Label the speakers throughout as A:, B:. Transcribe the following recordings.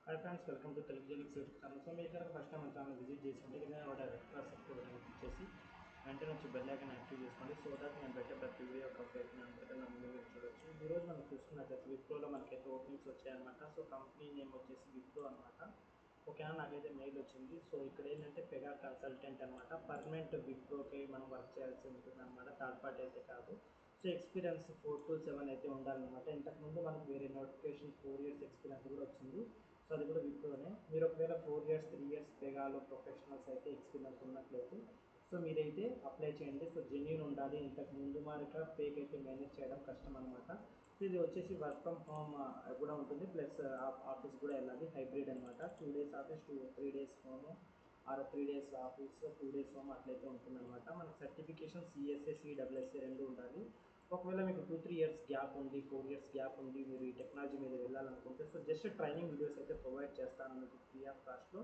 A: Hi friends, welcome to Telugu జెనిక్స్ YouTube channel. So మీరు కనుక first time మన ఛానల్ విజిట్ చేసింటే కింద రెడ్ కలర్ సబ్స్క్రైబ్ క్లిక్ చేసి వెంటనే వచ్చి బెల్ ఐకాన్ యాక్టివ్ చేసుకోండి. సో దట్ నేను పెట్టే ప్రతి వీడియో యొక్క అప్డేట్ అంతటా నా ముందు మీరు చూడొచ్చు. ఈరోజు మనం చూసుకున్నట్లయితే విప్రోలో మనకైతే ఓపెనింగ్స్ వచ్చాయన్నమాట. సో కంపెనీ నేమ్ వచ్చేసి విప్రో అనమాట. ఓకేనా, నాకైతే మెయిల్ వచ్చింది. సో ఇక్కడ ఏంటంటే పెగా కన్సల్టెంట్ అనమాట. పర్మనెంట్ విప్రోకి మనం వర్క్ చేయాల్సి ఉంటుంది అనమాట, థర్డ్ పార్టీ అయితే కాదు. సో ఎక్స్పీరియన్స్ 4 to 7 అయితే ఉండాలన్నమాట. ఇంతకుముందు మనకు వేరే నోటిఫికేషన్ 4 years ఎక్స్పీరియన్స్ కూడా వచ్చింది. సో అది కూడా విప్రోనే. మీరు ఒకవేళ 4 years 3 years పెగాలో ప్రొఫెషనల్స్ అయితే ఎక్స్పీరియన్స్ ఉన్నట్లయితే సో మీరైతే అప్లై చేయండి. సో జెన్యూన్ ఉండాలి. ఇంతకు ముందు మారిక ఫేక్ అయితే మేనేజ్ చేయడం కష్టం అనమాట. సో ఇది వచ్చేసి వర్క్ ఫ్రమ్ హోమ్ కూడా ఉంటుంది, ప్లస్ ఆఫీస్ కూడా వెళ్ళాలి. హైబ్రిడ్ అనమాట. 2 days office 3 days home, or 3 days office 2 days home అట్లయితే ఉంటుందన్నమాట. మనకు సర్టిఫికేషన్ సిఎస్ఏ సిడబ్ల్యూఎస్ఏ రెండు ఉండాలి. ఒకవేళ మీకు 2-3 years గ్యాప్ ఉంది, 4 years గ్యాప్ ఉంది, మీరు ఈ టెక్నాలజీ మీద వెళ్ళాలనుకుంటే సో జస్ట్ ట్రైనింగ్ వీడియోస్ అయితే ప్రొవైడ్ చేస్తాను మీకు ఫ్రీ ఆఫ్ కాస్ట్లో.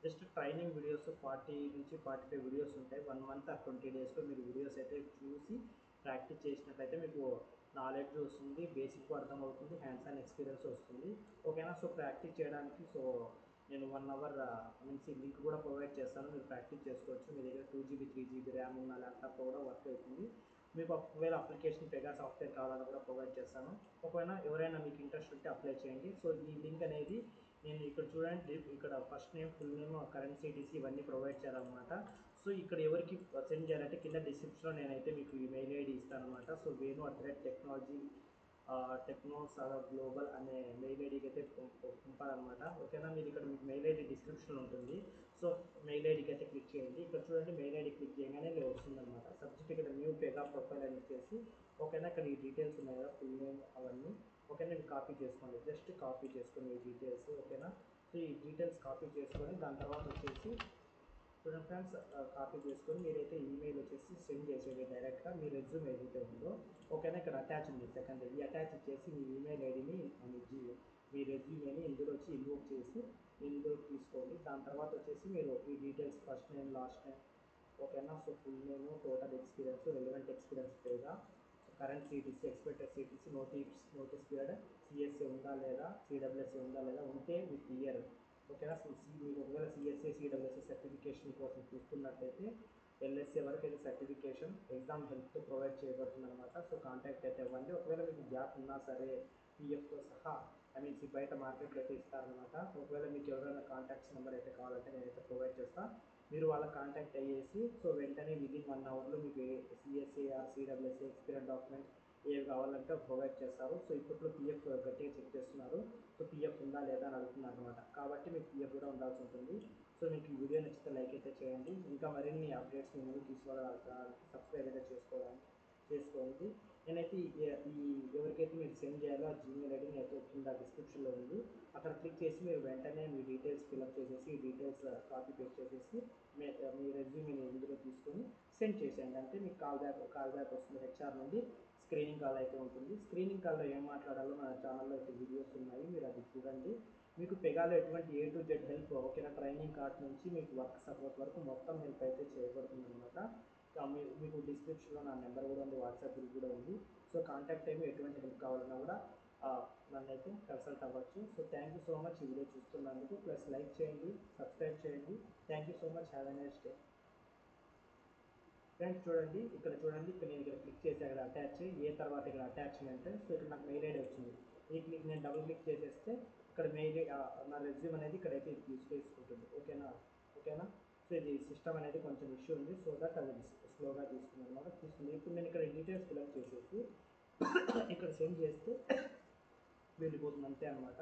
A: జస్ట్ ట్రైనింగ్ వీడియోస్ 40 నుంచి 45 వీడియోస్ ఉంటాయి. 1 month ఆ 20 daysలో మీరు వీడియోస్ అయితే చూసి ప్రాక్టీస్ చేసినట్లయితే మీకు నాలెడ్జ్ వస్తుంది, బేసిక్ అర్థమవుతుంది, హ్యాండ్స్ ఆన్ ఎక్స్పీరియన్స్ వస్తుంది. ఓకేనా. సో ప్రాక్టీస్ చేయడానికి సో నేను 1 hour నుంచి లింక్ కూడా ప్రొవైడ్ చేస్తాను, మీరు ప్రాక్టీస్ చేసుకోవచ్చు. మీ దగ్గర 2 GB 3 GB ర్యామ్ ఉన్న ల్యాప్టాప్ కూడా వర్క్ అవుతుంది. మీకు ఒకవేళ అప్లికేషన్ పెగా సాఫ్ట్వేర్ కావాలని కూడా ప్రొవైడ్ చేస్తాను. ఒకవేళ ఎవరైనా మీకు ఇంట్రెస్ట్ ఉంటే అప్లై చేయండి. సో ఈ లింక్ అనేది నేను ఇక్కడ చూడండి, ఇక్కడ first name, full name, current CTC ఇవన్నీ ప్రొవైడ్ చేయాలన్నమాట. సో ఇక్కడ ఎవరికి సెండ్ చేయాలంటే కింద డిస్క్రిప్షన్లో నేనైతే మీకు ఈమెయిల్ ఐడి ఇస్తాను అనమాట. సో వేణు@టెక్నాలజీ టెక్నోస్ గ్లోబల్ అనే మెయిల్ ఐడికి అయితే పంపాలన్నమాట. ఓకేనా. మీరు ఇక్కడ మీకు మెయిల్ ఐడి డిస్క్రిప్షన్ ఉంటుంది. సో మెయిల్ ఐడికి అయితే క్లిక్ చేయండి. ఇక్కడ చూడండి, మెయిల్ ఐడి క్లిక్ చేయగానే ఇలా వస్తుందన్నమాట. సబ్జెక్ట్ ఇక్కడ న్యూ పెగా ప్రొఫైల్ అని ఇచ్చేసి ఓకేనా. ఇక్కడ ఈ డీటెయిల్స్ ఉన్నాయి కదా, ఫుల్ నేమ్ అవన్నీ ఓకేనా. మీరు కాపీ చేసుకోండి, జస్ట్ కాపీ చేసుకుని ఈ డీటెయిల్స్ ఓకేనా. సో ఈ డీటెయిల్స్ కాపీ చేసుకొని దాని తర్వాత వచ్చేసి చూడండి ఫ్రెండ్స్, కాపీ చేసుకొని మీరైతే ఈమెయిల్ వచ్చేసి సెండ్ చేసేది డైరెక్ట్గా మీ రెజ్యూమ్ ఏదైతే ఉందో ఓకేనా. ఇక్కడ అటాచ్ ఉంది సెకండ్, ఈ అటాచ్ ఇచ్చేసి మీ ఈమెయిల్ ఐడిని మీ రెజ్యూమేని ఇందులో వచ్చి ఇన్వోక్ చేసి ఇందులో తీసుకోండి. దాని తర్వాత వచ్చేసి మీరు ఈ details first name, last name ఓకేనా. So full name, total experience, relevant experience పేగా, current CTC, expected CTC, notice period, CSA ఉందా లేదా, సిడబ్ల్యూఎస్ఏ ఉందా లేదా, ఉంటే విత్ ఇయర్ ఓకేనా. మీకు ఒకవేళ సిఎస్ఏ సిడబ్ల్యూఎస్ఏ సర్టిఫికేషన్ కోసం చూస్తున్నట్లయితే ఎల్ఎస్ఏ వరకు అయితే సర్టిఫికేషన్ ఎగ్జామ్ హెల్ప్తో ప్రొవైడ్ చేయబడుతుంది అనమాట. సో కాంటాక్ట్ అయితే ఇవ్వండి. ఒకవేళ మీకు గ్యాప్ ఉన్నా సరే పిఎఫ్తో సహా బయట మార్కెట్లో అయితే ఇస్తారనమాట. ఒకవేళ మీకు ఎవరైనా కాంటాక్ట్స్ నెంబర్ అయితే కావాలంటే నేనైతే ప్రొవైడ్ చేస్తాను. మీరు వాళ్ళకి కాంటాక్ట్ అయ్యేసి సో వెంటనే విదిన్ 1 hourలో మీకు సిఎస్ఏ ఆర్ సిడబ్ల్యూఎస్ఏ ఎక్స్పీరియన్స్ డాక్యుమెంట్ ఏవి కావాలంటే ప్రొవైడ్ చేస్తారు. సో ఇప్పట్లో పిఎఫ్ గట్టిగా చెక్ చేస్తున్నారు. సో పిఎఫ్ ఉందా లేదా అని అడుగుతున్నారు అనమాట. కాబట్టి మీకు పిఎఫ్ కూడా ఉండాల్సి ఉంటుంది. సో మీకు ఈ వీడియో నచ్చితే లైక్ అయితే చేయండి. ఇంకా మరిన్ని అప్డేట్స్ మీ ముందు తీసుకోవడానికి సబ్స్క్రైబ్ అయితే చేసుకోండి. నేనైతే ఎవరికైతే మీరు సెండ్ చేయాలో ఆ జీమెయిల్ ఐడి అయితే కింద డిస్క్రిప్షన్లో ఉంది. అక్కడ క్లిక్ చేసి మీరు వెంటనే మీ డీటెయిల్స్ ఫిల్అప్ చేసేసి ఈ డీటెయిల్స్ కాపీ పేస్ట్ చేసేసి మీ రెజ్యూమ్ని ఇందులో తీసుకొని సెండ్ చేసేయండి. అంటే మీకు కాల్ బ్యాక్ వస్తుంది హెచ్ఆర్ నుండి. స్క్రీనింగ్ కాల్ అయితే ఉంటుంది. స్క్రీనింగ్ కాల్లో ఏం మాట్లాడాలో మన ఛానల్లో అయితే వీడియోస్ ఉన్నాయి, మీరు అది చూడండి. మీకు పెగాలో ఎటువంటి A to Z హెల్ప్ ఓకేనా. ట్రైనింగ్ కార్డ్ నుంచి మీకు వర్క్ సపోర్ట్ వరకు మొత్తం హెల్ప్ అయితే చేయబడుతుంది అనమాట. మీకు డిస్క్రిప్షన్లో నా నెంబర్ కూడా ఉంది, వాట్సాప్ గ్రూప్ కూడా ఉంది. సో కాంటాక్ట్ అయ్యి ఎటువంటి హెల్ప్ కావాలన్నా కూడా నన్ను అయితే కన్సల్ట్ అవ్వచ్చు. So thank you so much ఈ వీడియో చూస్తున్నందుకు. ప్లస్ లైక్ చేయండి, సబ్స్క్రైబ్ చేయండి. Thank you so much. Have a nice day. Friends చూడండి, ఇక్కడ చూడండి, ఇక్కడ నేను ఇక్కడ క్లిక్ చేసి అక్కడ అటాచ్ ఏ తర్వాత ఇక్కడ అటాచ్మెంట్. సో ఇక్కడ నాకు మెయిల్ ఐడి వచ్చింది. ఈ క్లిక్ నేను డబుల్ క్లిక్ చేసేస్తే ఇక్కడ మెయిల్ నా రెజ్యూమ్ అనేది ఇక్కడైతే తీసుకుంటుంది. ఓకేనా. సో ఇది సిస్టమ్ అనేది కొంచెం ఇష్యూ ఉంది. సో దట్ అది స్లోగా తీసుకుంది అనమాట. తీసుకుంది. ఇప్పుడు నేను ఇక్కడ డీటెయిల్స్ ఫిల్అప్ చేసేసి ఇక్కడ సెండ్ చేస్తే వెళ్ళిపోతుంది అంతే అనమాట.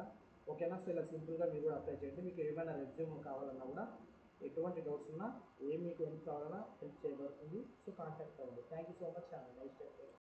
A: ఓకేనా. సో ఇలా సింపుల్గా మీరు కూడా అప్లై చేయండి. మీకు ఏమైనా రెజ్యూమ్ కావాలన్నా కూడా ఎటువంటి డౌట్స్ ఉన్నా మీకు హెల్ప్ కావాలన్నా హెల్ప్ చేయబడుతుంది. సో కాంటాక్ట్ అవ్వండి. Thank you so much. Nice day.